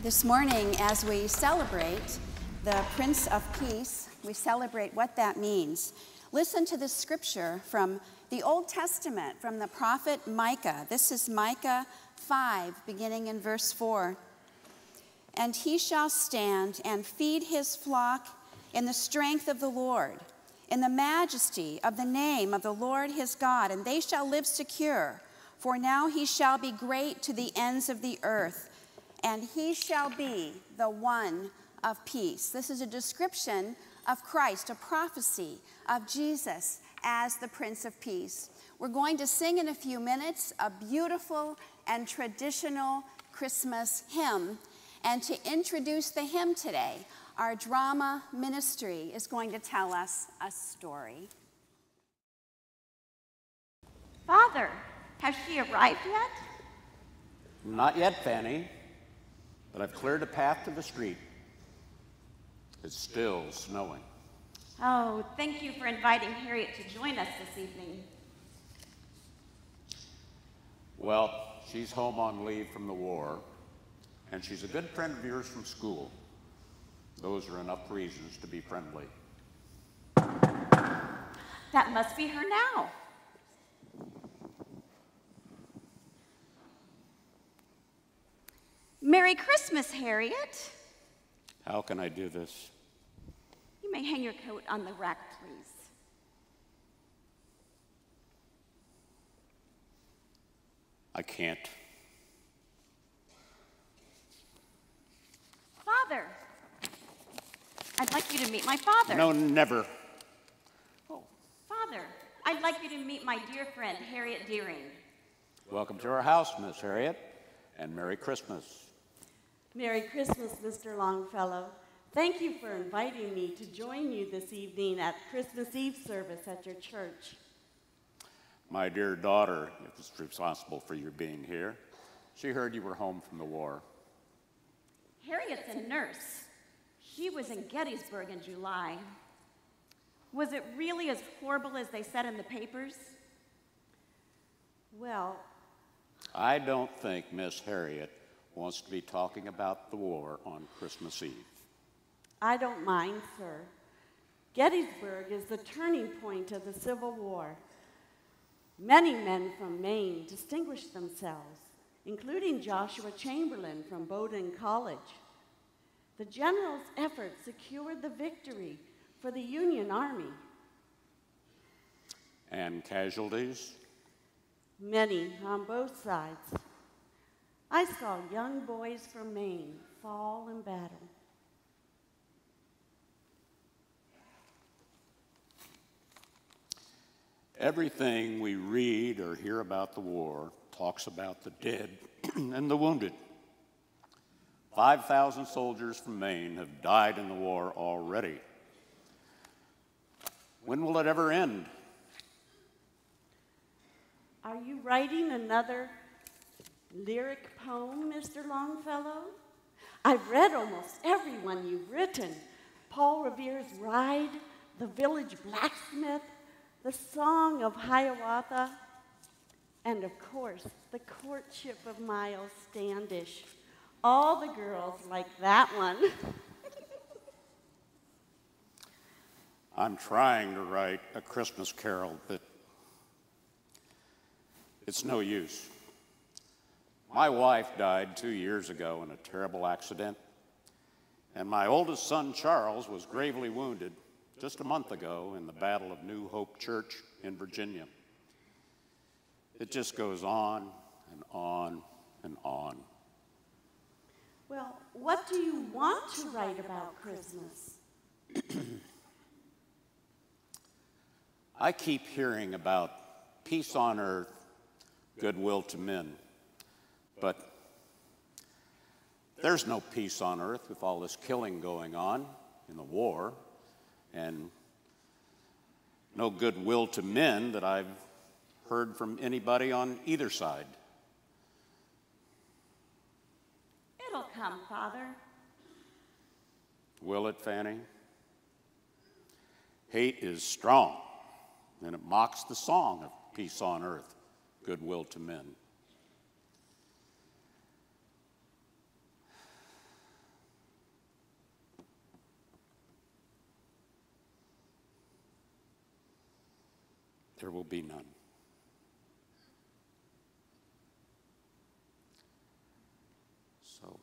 This morning, as we celebrate the Prince of Peace, we celebrate what that means. Listen to this scripture from the Old Testament, from the prophet Micah. This is Micah 5, beginning in verse 4. And he shall stand and feed his flock in the strength of the Lord, in the majesty of the name of the Lord his God, and they shall live secure. For now he shall be great to the ends of the earth, and he shall be the one of peace. This is a description of Christ, a prophecy of Jesus as the Prince of Peace. We're going to sing in a few minutes a beautiful and traditional Christmas hymn. And to introduce the hymn today, our drama ministry is going to tell us a story. Father, has she arrived yet? Not yet, Fanny, but I've cleared a path to the street. It's still snowing. Oh, thank you for inviting Harriet to join us this evening. Well, she's home on leave from the war, and she's a good friend of yours from school. Those are enough reasons to be friendly. That must be her now. Merry Christmas, Harriet. How can I do this? You may hang your coat on the rack, please. I can't. Father, I'd like you to meet my father. No, never. Oh, Father, I'd like you to meet my dear friend, Harriet Deering. Welcome to our house, Miss Harriet, and Merry Christmas. Merry Christmas, Mr. Longfellow. Thank you for inviting me to join you this evening at Christmas Eve service at your church. My dear daughter is responsible for your being here. She heard you were home from the war. Harriet's a nurse. She was in Gettysburg in July. Was it really as horrible as they said in the papers? Well, I don't think Miss Harriet wants to be talking about the war on Christmas Eve. I don't mind, sir. Gettysburg is the turning point of the Civil War. Many men from Maine distinguished themselves, including Joshua Chamberlain from Bowdoin College. The general's efforts secured the victory for the Union Army. And casualties? Many on both sides. I saw young boys from Maine fall in battle. Everything we read or hear about the war talks about the dead and the wounded. 5,000 soldiers from Maine have died in the war already. When will it ever end? Are you writing another lyric poem, Mr. Longfellow? I've read almost every one you've written. Paul Revere's Ride, The Village Blacksmith, The Song of Hiawatha, and of course, The Courtship of Miles Standish. All the girls like that one. I'm trying to write a Christmas carol, but it's no use. My wife died 2 years ago in a terrible accident, and my oldest son, Charles, was gravely wounded just a month ago in the Battle of New Hope Church in Virginia. It just goes on and on and on. Well, what do you want to write about Christmas? I keep hearing about peace on earth, goodwill to men. But there's no peace on earth with all this killing going on in the war, and no goodwill to men that I've heard from anybody on either side. It'll come, Father. Will it, Fanny? Hate is strong, and it mocks the song of peace on earth, goodwill to men. there will be none. So,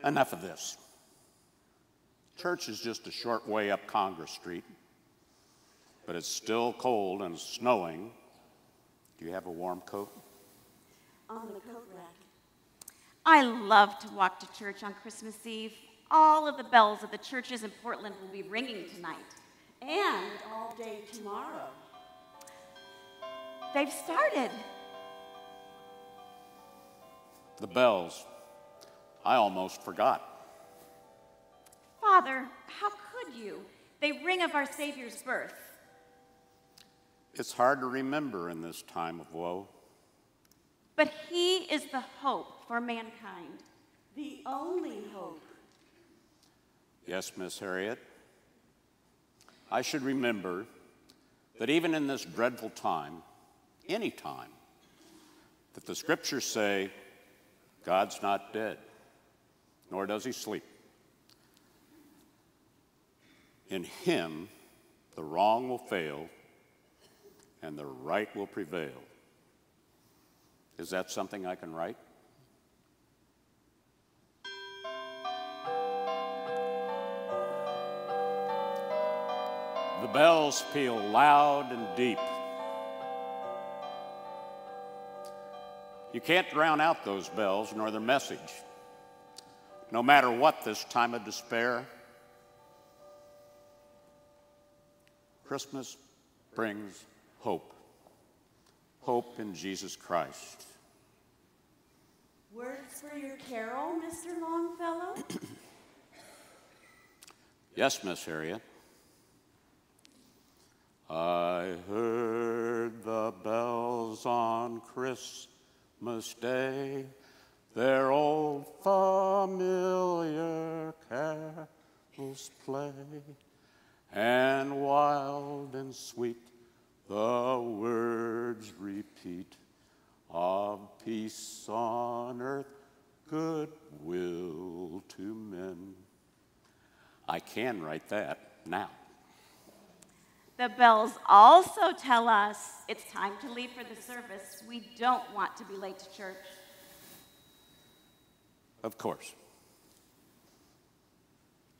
enough of this. Church is just a short way up Congress Street, but it's still cold and snowing. Do you have a warm coat? On the coat rack. I love to walk to church on Christmas Eve. All of the bells of the churches in Portland will be ringing tonight. And all day tomorrow. They've started. The bells. I almost forgot. Father, how could you? They ring of our Savior's birth. It's hard to remember in this time of woe. But he is the hope for mankind. The only hope. Yes, Miss Harriet. I should remember that even in this dreadful time, any time, that the scriptures say, God's not dead, nor does he sleep. In him, the wrong will fail, and the right will prevail. Is that something I can write? The bells peal loud and deep. You can't drown out those bells nor their message. No matter what this time of despair, Christmas brings hope. Hope in Jesus Christ. Words for your carol, Mr. Longfellow? Yes, Miss Harriet. I heard the bells on Christmas Day, their old familiar carols play, and wild and sweet the words repeat of peace on earth, goodwill to men. I can write that now. The bells also tell us it's time to leave for the service. We don't want to be late to church. Of course.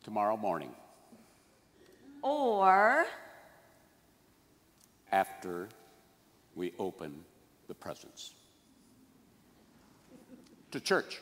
Tomorrow morning, Or after we open the presents. To church.